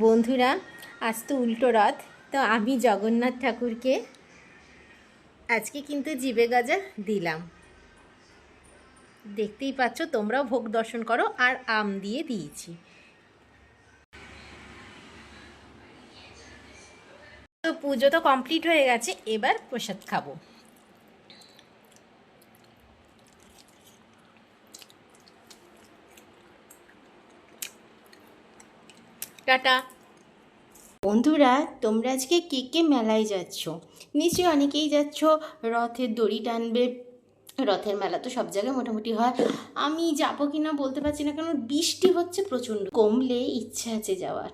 বন্ধুরা, আজ তো উল্টো রথ। তো আমি জগন্নাথ ঠাকুরকে আজকে কিন্তু জিভে গজা দিলাম। দেখতেই পাচ্ছ, তোমরাও ভোগ দর্শন করো। আর আম দিয়ে দিয়েছি। তো পুজো তো কমপ্লিট হয়ে গেছে, এবার প্রসাদ খাবো। টাটা। বন্ধুরা, তোমরা আজকে কে কে মেলায় যাচ্ছ? নিশ্চয়ই অনেকেই যাচ্ছ রথের দড়ি টানবে। রথের মেলা তো সব জায়গায় মোটামুটি হয়। আমি যাবো কিনা বলতে পারছি না, কারণ বৃষ্টি হচ্ছে প্রচণ্ড। কমলে ইচ্ছে আছে যাওয়ার।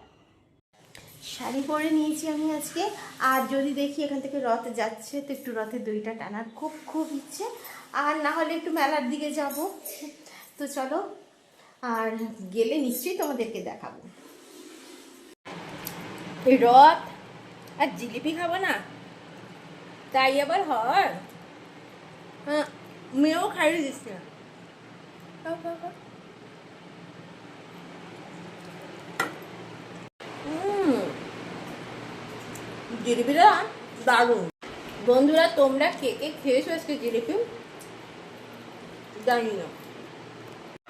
শাড়ি পরে নিয়েছি আমি আজকে। আর যদি দেখি এখান থেকে রথ যাচ্ছে, তো একটু রথের দড়িটা টানার খুব খুব ইচ্ছে। আর না হলে একটু মেলার দিকে যাব। তো চলো, আর গেলে নিশ্চয়ই তোমাদেরকে দেখাবো। রথ আর জিলিপি খাবো না, তাই আবার হয়? হ্যাঁ, মেয়েও খাইয়ে দিচ্ছে না। জিলিপিটা দারুণ। বন্ধুরা, তোমরা কে কে খেয়েছো আজকে জিলিপি জানি না।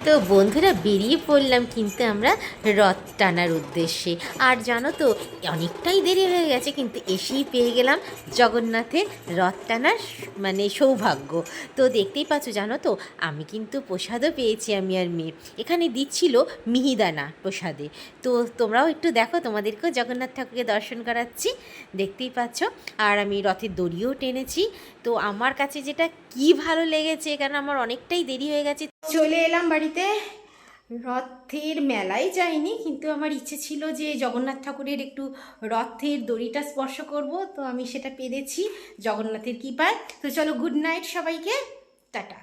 তো বন্ধুরা, বেরিয়ে পড়লাম কিন্তু আমরা রথ টানার উদ্দেশ্যে। আর জানো তো, অনেকটাই দেরি হয়ে গেছে, কিন্তু এসেই পেয়ে গেলাম জগন্নাথের রথ টানার মানে সৌভাগ্য। তো দেখতেই পাচ্ছ, জানো তো, আমি কিন্তু প্রসাদও পেয়েছি, আমি আর মেয়ে। এখানে দিচ্ছিল মিহিদানা প্রসাদে। তো তোমরাও একটু দেখো, তোমাদেরকেও জগন্নাথ ঠাকুরকে দর্শন করাচ্ছি, দেখতেই পাচ্ছ। আর আমি রথের দড়িও টেনেছি। তো আমার কাছে যেটা কি ভালো লেগেছে, কারণ আমার অনেকটাই দেরি হয়ে গেছে। চলে এলাম বাড়িতে। রথের মেলায় যাইনি, কিন্তু আমার ইচ্ছে ছিল যে জগন্নাথ ঠাকুরের একটু রথের দড়িটা স্পর্শ করব। তো আমি সেটা পেরেছি জগন্নাথের কৃপায়। তো চলো, গুড নাইট সবাইকে, টাটা।